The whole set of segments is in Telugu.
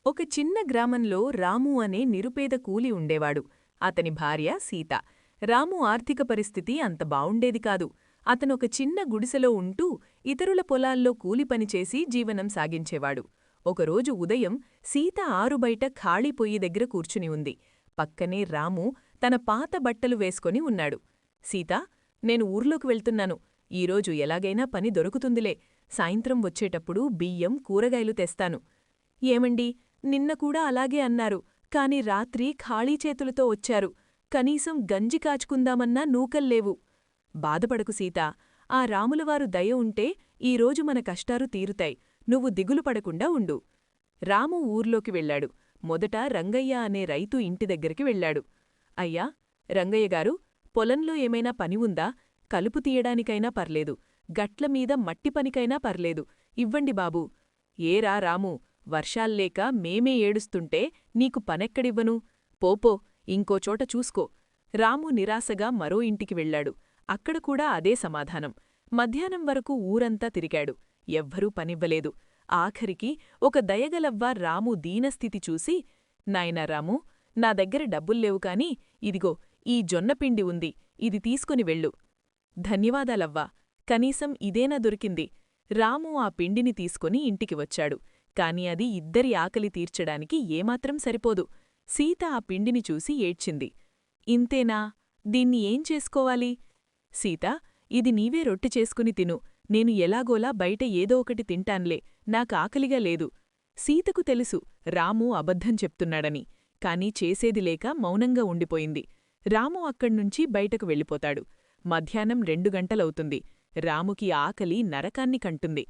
ఒక చిన్న గ్రామంలో రాము అనే నిరుపేద కూలి ఉండేవాడు. అతని భార్య సీత. రాము ఆర్థిక పరిస్థితి అంత బావుండేది కాదు. అతనొక చిన్న గుడిసెలో ఉంటూ ఇతరుల పొలాల్లో కూలి పనిచేసి జీవనం సాగించేవాడు. ఒకరోజు ఉదయం సీత ఆరుబయట ఖాళీ పొయ్యి దగ్గర కూర్చుని ఉంది. పక్కనే రాము తన పాత బట్టలు వేసుకొని ఉన్నాడు. సీతా, నేను ఊర్లోకి వెళ్తున్నాను. ఈరోజు ఎలాగైనా పని దొరుకుతుందిలే. సాయంత్రం వచ్చేటప్పుడు బియ్యం, కూరగాయలు తెస్తాను. ఏమండీ, నిన్న కూడా అలాగే అన్నారు. కాని రాత్రి ఖాళీ చేతులతో వచ్చారు. కనీసం గంజి కాచుకుందామన్నా నూకల్లేవు. బాధపడకు సీతా, ఆ రాములవారు దయ ఉంటే ఈరోజు మన కష్టాలు తీరుతాయి. నువ్వు దిగులు పడకుండా ఉండు. రాము ఊర్లోకి వెళ్లాడు. మొదట రంగయ్య అనే రైతు ఇంటి దగ్గరికి వెళ్లాడు. అయ్యా, రంగయ్యగారు, పొలంలో ఏమైనా పని ఉందా? కలుపు తీయడానికైనా పర్లేదు, గట్లమీద మట్టి పనికైనా పర్లేదు, ఇవ్వండి బాబూ. ఏరా రాము, వర్షాల్లేక మేమే ఏడుస్తుంటే నీకు పనెక్కడివ్వను? పోపో, ఇంకోచోట చూసుకో. రాము నిరాశగా మరో ఇంటికి వెళ్లాడు. అక్కడ కూడా అదే సమాధానం. మధ్యాహ్నం వరకు ఊరంతా తిరిగాడు. ఎవ్వరూ పనివ్వలేదు. ఆఖరికి ఒక దయగలవ్వ రాము దీనస్థితి చూసి, నాయనా రామూ, నా దగ్గర డబ్బుల్లేవు కాని ఇదిగో ఈ జొన్నపిండి ఉంది, ఇది తీసుకుని వెళ్ళు. ధన్యవాదాలవ్వా, కనీసం ఇదేనా దొరికింది. రాము ఆ పిండిని తీసుకుని ఇంటికి వచ్చాడు. కాని అది ఇద్దరి ఆకలి తీర్చడానికి ఏమాత్రం సరిపోదు. సీత ఆ పిండిని చూసి ఏడ్చింది. ఇంతేనా? దీన్ని ఏం చేసుకోవాలి? సీత, ఇది నీవే రొట్టె చేసుకుని తిను. నేను ఎలాగోలా బయట ఏదో ఒకటి తింటాన్లే, నాకాకలిగా లేదు. సీతకు తెలుసు రాము అబద్ధం చెప్తున్నాడని. కాని చేసేదిలేక మౌనంగా ఉండిపోయింది. రాము అక్కడ్నుంచి బయటకు వెళ్ళిపోతాడు. మధ్యాహ్నం 2 గంటలవుతుంది. రాముకి ఆకలి నరకాన్ని కంటుంది.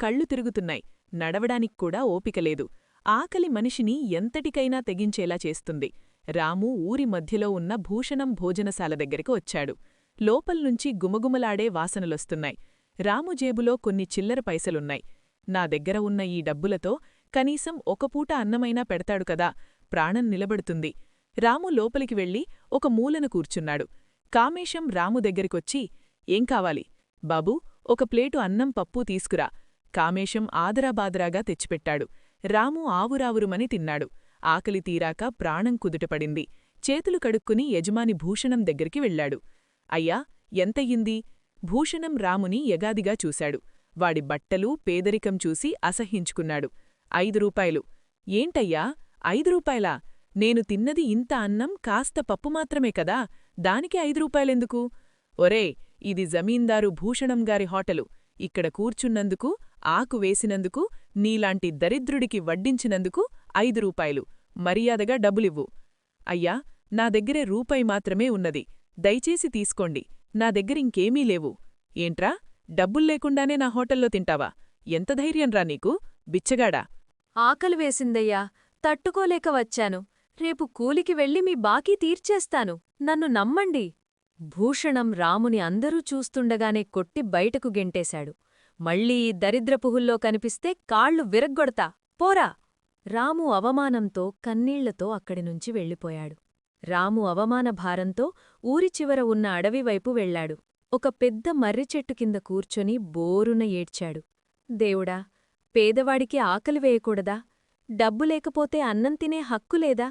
కళ్ళు తిరుగుతున్నాయి. నడవడానిక్కూడా ఓపికలేదు. ఆకలి మనిషిని ఎంతటికైనా తెగించేలా చేస్తుంది. రాము ఊరి మధ్యలో ఉన్న భూషణం భోజనశాల దగ్గరికి వచ్చాడు. లోపల్నుంచి గుమగుమలాడే వాసనలొస్తున్నాయి. రాము జేబులో కొన్ని చిల్లర పైసలున్నాయి. నా దగ్గర ఉన్న ఈ డబ్బులతో కనీసం ఒక పూట అన్నమైనా పెడతాడు కదా, ప్రాణం నిలబడుతుంది. రాము లోపలికి వెళ్ళి ఒక మూలన కూర్చున్నాడు. కామేశం రాము దగ్గరికొచ్చి, ఏం కావాలి? బాబూ, ఒక ప్లేటు అన్నం పప్పు తీసుకురా. కామేశం ఆదరాబాదరాగా తెచ్చిపెట్టాడు. రాము ఆవురావురుమని తిన్నాడు. ఆకలి తీరాక ప్రాణం కుదుటపడింది. చేతులు కడుక్కుని యజమాని భూషణం దగ్గరికి వెళ్లాడు. అయ్యా, ఎంతయింది? భూషణం రాముని యగాదిగా చూశాడు. వాడి బట్టలు, పేదరికం చూసి అసహ్యించుకున్నాడు. 5 రూపాయలు. ఏంటయ్యా, 5 రూపాయలా? నేను తిన్నది ఇంత అన్నం, కాస్త పప్పు మాత్రమే కదా, దానికి 5 రూపాయలెందుకు? ఒరే, ఇది జమీందారు భూషణంగారి హోటలు. ఇక్కడ కూర్చున్నందుకు, ఆకు వేసినందుకు, నీలాంటి దరిద్రుడికి వడ్డించినందుకు 5 రూపాయలు. మర్యాదగా డబ్బులివ్వు. అయ్యా, నా దగ్గరే రూపాయి మాత్రమే ఉన్నది. దయచేసి తీసుకోండి. నా దగ్గరింకేమీ లేవు. ఏంట్రా, డబ్బుల్లేకుండానే నా హోటల్లో తింటావా? ఎంత ధైర్యంరా నీకు, బిచ్చగాడా? ఆకలి వేసిందయ్యా, తట్టుకోలేక వచ్చాను. రేపు కూలికి వెళ్ళి మీ బాకీ తీర్చేస్తాను. నన్ను నమ్మండి. భూషణం రాముని అందరూ చూస్తుండగానే కొట్టి బయటకు గెంటేశాడు. మళ్ళీ ఈ దరిద్రపుహుల్లో కనిపిస్తే కాళ్ళు విరగ్గొడతా, పోరా! రాము అవమానంతో కన్నీళ్లతో అక్కడినుంచి వెళ్ళిపోయాడు. రాము అవమాన భారంతో ఊరి చివర ఉన్న అడవివైపు వెళ్లాడు. ఒక పెద్ద మర్రిచెట్టు కింద కూర్చొని బోరున ఏడ్చాడు. దేవుడా, పేదవాడికి ఆకలి వేయకూడదా? డబ్బు లేకపోతే అన్నం తినే హక్కులేదా?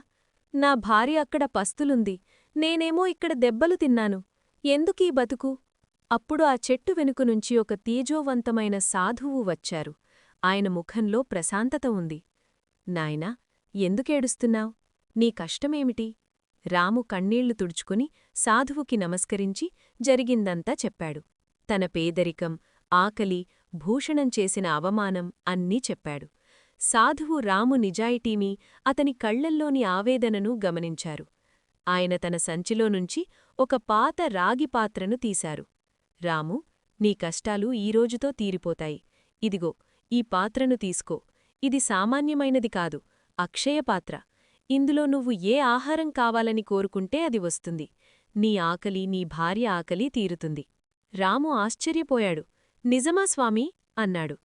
నా భార్య అక్కడ పస్తులుంది, నేనేమో ఇక్కడ దెబ్బలు తిన్నాను. ఎందుకీ బతుకు? అప్పుడు ఆ చెట్టు వెనుకనుంచి ఒక తేజోవంతమైన సాధువు వచ్చారు. ఆయన ముఖంలో ప్రశాంతత ఉంది. నాయనా, ఎందుకేడుస్తున్నావ్? నీ కష్టమేమిటి? రాము కన్నీళ్లు తుడుచుకుని సాధువుకి నమస్కరించి జరిగిందంతా చెప్పాడు. తన పేదరికం, ఆకలి, భూషణం చేసిన అవమానం అన్నీ చెప్పాడు. సాధువు రాము నిజాయితీని, అతని కళ్లల్లోని ఆవేదనను గమనించారు. ఆయన తన సంచిలోనుంచి ఒక పాత రాగి పాత్రను తీశారు. రాము, నీ కష్టాలు ఈరోజుతో తీరిపోతాయి. ఇదిగో, ఈ పాత్రను తీసుకో. ఇది సామాన్యమైనది కాదు, అక్షయపాత్ర. ఇందులో నువ్వు ఏ ఆహారం కావాలని కోరుకుంటే అది వస్తుంది. నీ ఆకలి, నీ భార్య ఆకలి తీరుతుంది. రాము ఆశ్చర్యపోయాడు. నిజమా స్వామీ? అన్నాడు.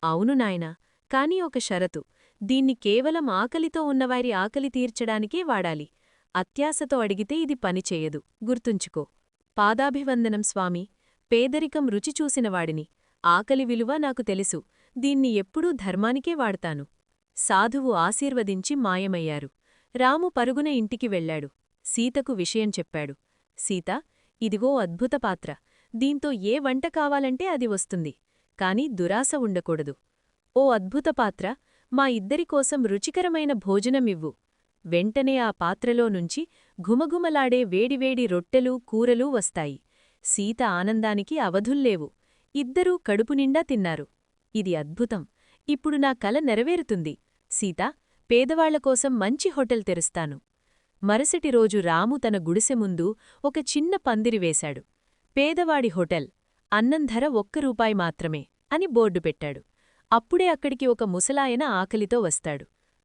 అవును నాయనా, కాని ఒక షరతు. దీన్ని కేవలం ఆకలితో ఉన్నవారి ఆకలి తీర్చడానికే వాడాలి. అత్యాశతో అడిగితే ఇది పనిచేయదు, గుర్తుంచుకో. పాదాభివందనం స్వామీ. పేదరికం రుచిచూసినవాడిని. ఆకలి విలువ నాకు తెలుసు. దీన్ని ఎప్పుడూ ధర్మానికే వాడతాను. సాధువు ఆశీర్వదించి మాయమయ్యారు. రాము పరుగున ఇంటికి వెళ్లాడు. సీతకు విషయం చెప్పాడు. సీతా, ఇదిగో అద్భుత పాత్ర. దీంతో ఏ వంట కావాలంటే అది వస్తుంది. కాని దురాశ ఉండకూడదు. ఓ అద్భుత పాత్ర, మా ఇద్దరికోసం రుచికరమైన భోజనమివ్వు. వెంటనే ఆ పాత్రలో నుంచి ఘుమఘుమలాడే వేడివేడి రొట్టెలు, కూరలూ వస్తాయి. సీత ఆనందానికి అవధుల్లేవు. ఇద్దరూ కడుపునిండా తిన్నారు. ఇది అద్భుతం. ఇప్పుడు నా కల నెరవేరుతుంది. సీతా, పేదవాళ్లకోసం మంచి హోటల్ తెరుస్తాను. మరుసటి రోజు రాము తన గుడిసె ముందు ఒక చిన్న పందిరి వేశాడు. పేదవాడి హోటల్, అన్నం ధర ₹1 మాత్రమే అని బోర్డు పెట్టాడు. అప్పుడే అక్కడికి ఒక ముసలాయన ఆకలితో వస్తాడు.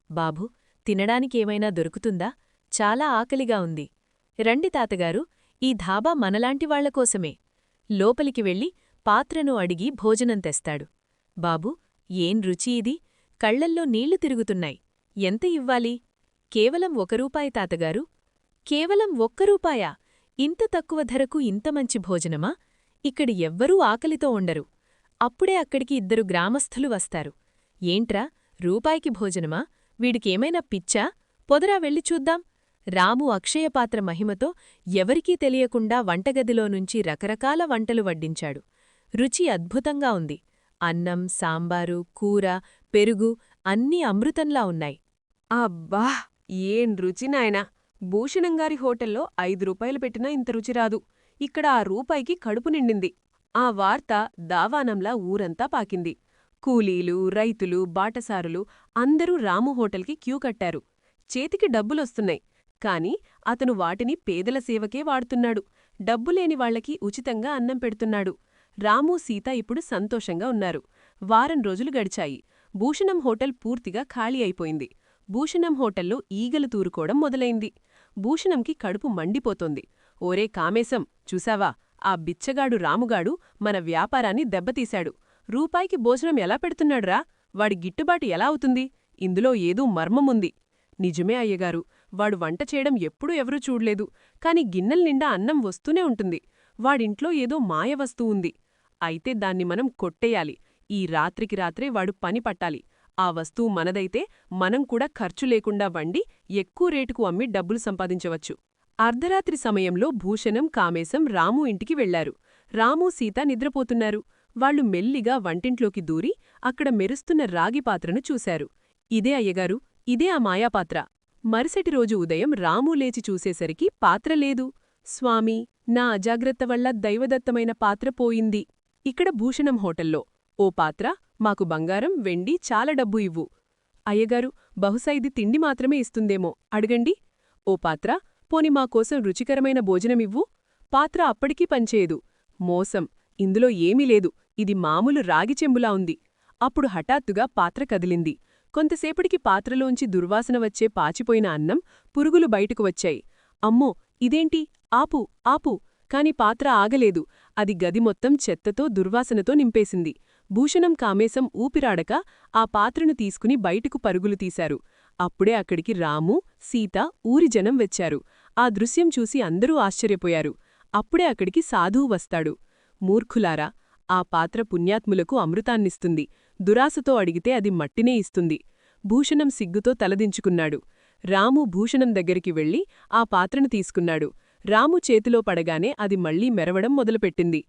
బాబూ, తినడానికేమైనా దొరుకుతుందా? చాలా ఆకలిగా ఉంది. రండి తాతగారు, ఈ ధాబా మనలాంటివాళ్లకోసమే. లోపలికి వెళ్ళి పాత్రను అడిగి భోజనం తెస్తాడు. బాబూ, ఏం రుచి ఇది? కళ్లల్లో నీళ్లు తిరుగుతున్నాయి. ఎంత ఇవ్వాలి? కేవలం ₹1 తాతగారు. కేవలం ₹1? ఇంత తక్కువ ధరకు ఇంత మంచి భోజనమా? ఇక్కడి ఎవ్వరూ ఆకలితో ఉండరు. అప్పుడే అక్కడికి 2 గ్రామస్థులు వస్తారు. ఏంట్రా, రూపాయికి భోజనమా? వీడికేమైనా పిచ్చా? పొదరా వెళ్ళి చూద్దాం. రాము అక్షయపాత్ర మహిమతో ఎవరికీ తెలియకుండా వంటగదిలోనుంచి రకరకాల వంటలు వడ్డించాడు. రుచి అద్భుతంగా ఉంది. అన్నం, సాంబారు, కూర, పెరుగు అన్నీ అమృతంలా ఉన్నాయి. అబ్బా, ఏం రుచి నాయనా! భూషణంగారి హోటల్లో ₹5 పెట్టినా ఇంత రుచి రాదు. ఇక్కడ ఆ రూపాయికి కడుపు నిండింది. ఆ వార్త దావానంలా ఊరంతా పాకింది. కూలీలు, రైతులు, బాటసారులు అందరూ రాము హోటల్కి క్యూ కట్టారు. చేతికి డబ్బులొస్తున్నాయి. కాని అతను వాటిని పేదల సేవకే వాడుతున్నాడు. డబ్బులేని వాళ్లకి ఉచితంగా అన్నం పెడుతున్నాడు. రాము, సీత ఇప్పుడు సంతోషంగా ఉన్నారు. వారం రోజులు గడిచాయి. భూషణం హోటల్ పూర్తిగా ఖాళీ అయిపోయింది. భూషణం హోటల్లో ఈగలు తూరుకోవడం మొదలైంది. భూషణంకి కడుపు మండిపోతోంది. ఓరే కామేశం, చూసావా? ఆ బిచ్చగాడు రాముగాడు మన వ్యాపారాన్ని దెబ్బతీశాడు. రూపాయికి భోజనం ఎలా పెడుతున్నాడురా? వాడి గిట్టుబాటు ఎలా అవుతుంది? ఇందులో ఏదో మర్మముంది. నిజమే అయ్యగారు, వాడు వంట చేయడం ఎప్పుడూ ఎవరూ చూడ్లేదు. కాని గిన్నెల్నిండా అన్నం వస్తూనే ఉంటుంది. వాడింట్లో ఏదో మాయవస్తువు ఉంది. అయితే దాన్ని మనం కొట్టేయాలి. ఈ రాత్రికి రాత్రే వాడు పని పట్టాలి. ఆ వస్తువు మనదైతే మనం కూడా ఖర్చు లేకుండా వండి ఎక్కువ రేటుకు అమ్మి డబ్బులు సంపాదించవచ్చు. అర్ధరాత్రి సమయంలో భూషణం, కామేశం రాము ఇంటికి వెళ్లారు. రాము, సీత నిద్రపోతున్నారు. వాళ్లు మెల్లిగా వంటింట్లోకి దూరి అక్కడ మెరుస్తున్న రాగి పాత్రను చూశారు. ఇదే అయ్యగారు, ఇదే ఆ మాయాపాత్ర. మరుసటి రోజు ఉదయం రాము లేచి చూసేసరికి పాత్ర లేదు. స్వామీ, నా అజాగ్రత్త వల్ల దైవదత్తమైన పాత్ర పోయింది. ఇక్కడ భూషణం హోటల్లో, ఓ పాత్ర, మాకు బంగారం, వెండి, చాలా డబ్బు ఇవ్వు. అయ్యగారు, బహుశా ఇది తిండి మాత్రమే ఇస్తుందేమో, అడగండి. ఓ పాత్ర, పోని మాకోసం రుచికరమైన భోజనమివ్వు. పాత్ర అప్పటికీ పనిచేయదు. మోసం, ఇందులో ఏమీ లేదు. ఇది మామూలు రాగి చెంబులా ఉంది. అప్పుడు హఠాత్తుగా పాత్ర కదిలింది. కొంతసేపటికి పాత్రలోంచి దుర్వాసన వచ్చే పాచిపోయిన అన్నం, పురుగులు బయటకు వచ్చాయి. అమ్మో, ఇదేంటి? ఆపు, ఆపు! కాని పాత్ర ఆగలేదు. అది గది మొత్తం చెత్తతో, దుర్వాసనతో నింపేసింది. భూషణం, కామేశం ఊపిరాడక ఆ పాత్రను తీసుకుని బయటకు పరుగులు తీశారు. అప్పుడే అక్కడికి రాము, సీత, ఊరి జనం వచ్చారు. ఆ దృశ్యం చూసి అందరూ ఆశ్చర్యపోయారు. అప్పుడే అక్కడికి సాధువు వస్తాడు. మూర్ఖులారా, ఆ పాత్ర పుణ్యాత్ములకు అమృతాన్నిస్తుంది. దురాశతో అడిగితే అది మట్టినే ఇస్తుంది. భూషణం సిగ్గుతో తలదించుకున్నాడు. రాము భూషణం దగ్గరికి వెళ్లి ఆ పాత్రను తీసుకున్నాడు. రాము చేతిలో పడగానే అది మళ్లీ మెరవడం మొదలుపెట్టింది.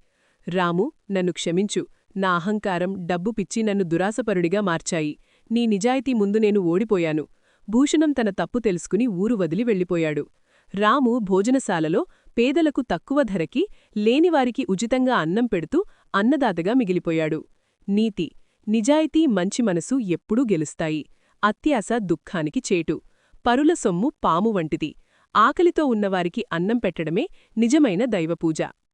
రాము, నన్ను క్షమించు. నా అహంకారం, డబ్బు పిచ్చి నన్ను దురాశపరుడిగా మార్చాయి. నీ నిజాయితీ ముందు నేను ఓడిపోయాను. భూషణం తన తప్పు తెలుసుకుని ఊరు వదిలి వెళ్ళిపోయాడు. రాము భోజనశాలలో పేదలకు తక్కువ ధరకి, లేనివారికి ఉచితంగా అన్నం పెడుతూ అన్నదాతగా మిగిలిపోయాడు. నీతి: నిజాయితీ, మంచి మనసు ఎప్పుడూ గెలుస్తాయి. అత్యాశ దుఃఖానికి చేటు. పరుల సొమ్ము పాము వంటిది. ఆకలితో ఉన్నవారికి అన్నం పెట్టడమే నిజమైన దైవపూజ.